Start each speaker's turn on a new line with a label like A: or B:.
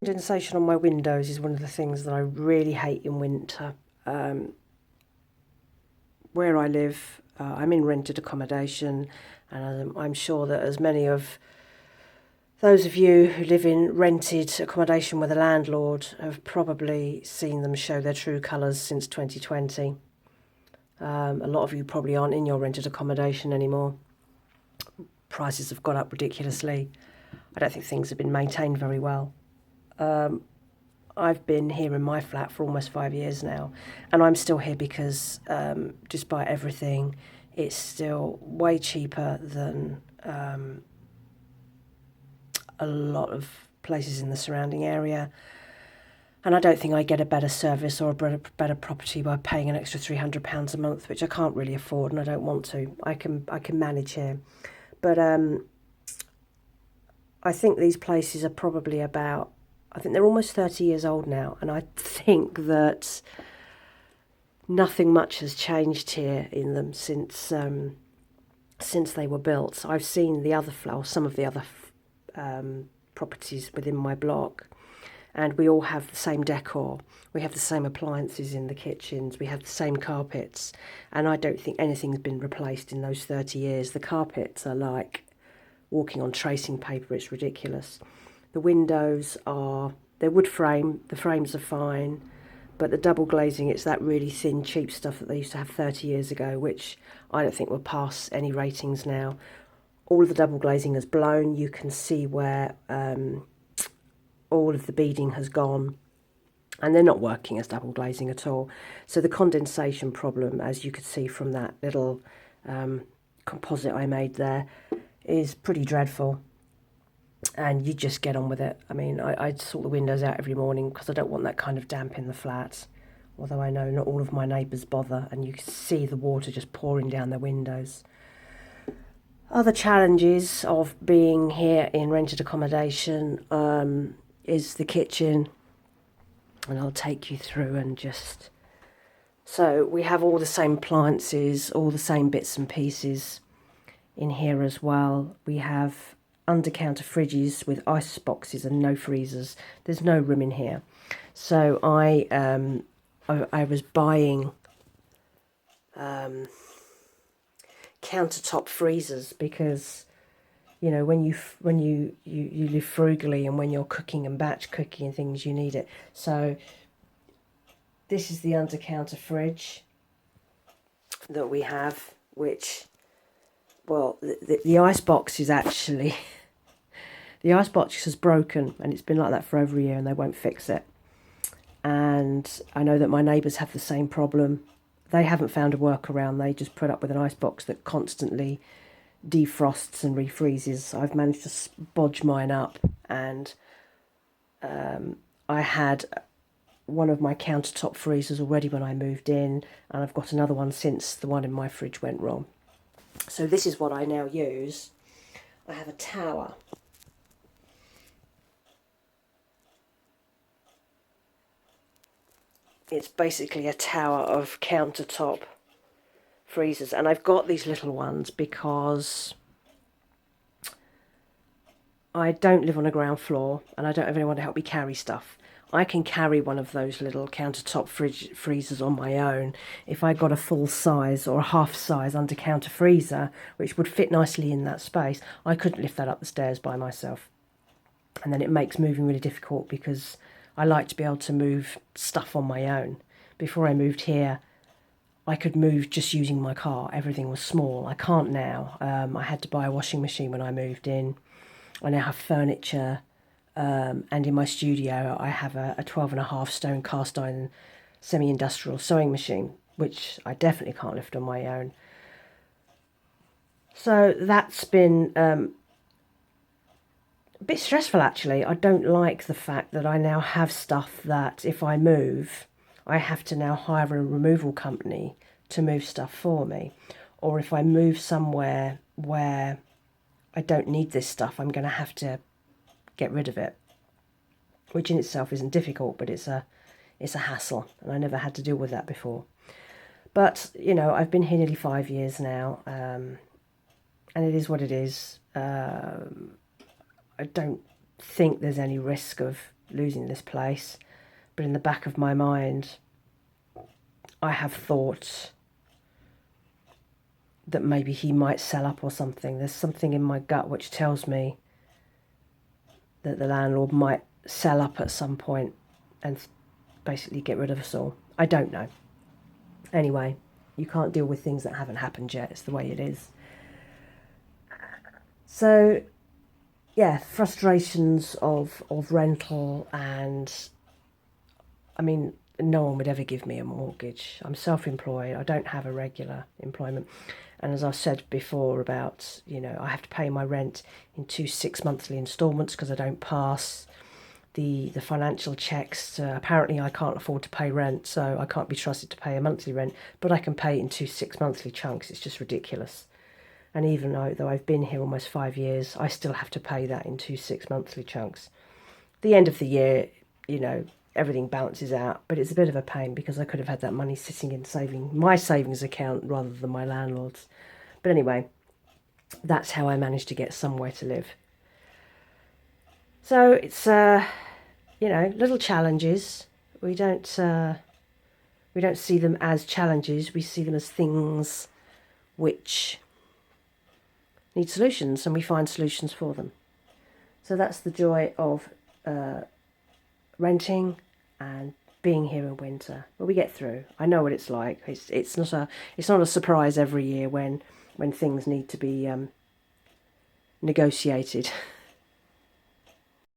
A: Condensation on my windows is one of the things that I really hate in winter. Where I live, I'm in rented accommodation, and I'm sure that as many of those of you who live in rented accommodation with a landlord have probably seen them show their true colours since 2020. A lot of you probably aren't in your rented accommodation anymore. Prices have gone up ridiculously. I don't think things have been maintained very well. I've been here in my flat for almost 5 years now, and I'm still here because despite everything, it's still way cheaper than a lot of places in the surrounding area. And I don't think I get a better service or a better property by paying an extra £300 a month, which I can't really afford, and I don't want to. I can manage here, but I think these places are probably about, I think they're almost 30 years old now, and I think that nothing much has changed here in them since they were built. I've seen the other some of the other properties within my block, and we all have the same decor. We have the same appliances in the kitchens. We have the same carpets, and I don't think anything's been replaced in those 30 years. The carpets are like walking on tracing paper. It's ridiculous. The windows they're wood frame. The frames are fine, but the double glazing, it's that really thin, cheap stuff that they used to have 30 years ago, which I don't think will pass any ratings now. All of the double glazing has blown. You can see where all of the beading has gone, and they're not working as double glazing at all. So the condensation problem, as you could see from that little composite I made there, is pretty dreadful, and you just get on with it. I mean, I sort the windows out every morning because I don't want that kind of damp in the flat, although I know not all of my neighbours bother, and you can see the water just pouring down their windows. Other challenges of being here in rented accommodation is the kitchen, and I'll take you through and just... So we have all the same appliances, all the same bits and pieces in here as well. We have under-counter fridges with ice boxes and no freezers. There's no room in here. So I was buying countertop freezers because, you know, when you live frugally and when you're cooking and batch cooking and things, you need it. So this is the under-counter fridge that we have, which, well, the ice box is actually, the ice box is broken, and it's been like that for over a year, and they won't fix it. And I know that my neighbours have the same problem. They haven't found a workaround. They just put up with an ice box that constantly defrosts and refreezes. I've managed to bodge mine up, and I had one of my countertop freezers already when I moved in, and I've got another one since the one in my fridge went wrong. So this is what I now use. I have a tower. It's basically a tower of countertop freezers, and I've got these little ones because I don't live on a ground floor and I don't have anyone to help me carry stuff. I can carry one of those little countertop freezers on my own. If I got a full size or a half size under counter freezer, which would fit nicely in that space, I couldn't lift that up the stairs by myself. And then it makes moving really difficult because I like to be able to move stuff on my own. Before I moved here, I could move just using my car. Everything was small. I can't now. I had to buy a washing machine when I moved in. I now have furniture. And in my studio, I have a 12.5 stone cast iron semi-industrial sewing machine, which I definitely can't lift on my own. So that's been a bit stressful, actually. I don't like the fact that I now have stuff that if I move, I have to now hire a removal company to move stuff for me. Or if I move somewhere where I don't need this stuff, I'm going to have to get rid of it, which in itself isn't difficult, but it's a hassle, and I never had to deal with that before. But, you know, I've been here nearly 5 years now, and it is what it is. I don't think there's any risk of losing this place, but in the back of my mind, I have thought that maybe he might sell up or something. There's something in my gut which tells me that the landlord might sell up at some point and basically get rid of us all. I don't know. Anyway, you can't deal with things that haven't happened yet. It's the way it is. So, yeah, frustrations of rental, and I mean, no one would ever give me a mortgage. I'm self-employed. I don't have a regular employment. And as I've said before about, I have to pay my rent in 2 6-monthly instalments because I don't pass the financial checks. Apparently I can't afford to pay rent, so I can't be trusted to pay a monthly rent, but I can pay it in 2 6-monthly chunks. It's just ridiculous. And even though I've been here almost 5 years, I still have to pay that in 2 6-monthly chunks. The end of the year, everything balances out, but it's a bit of a pain because I could have had that money sitting in my savings account rather than my landlord's. But anyway, that's how I managed to get somewhere to live. So it's little challenges. We don't see them as challenges. We see them as things which need solutions, and we find solutions for them. So that's the joy of renting and being here in winter. But we get through. I know what it's like. It's not a surprise every year when things need to be negotiated.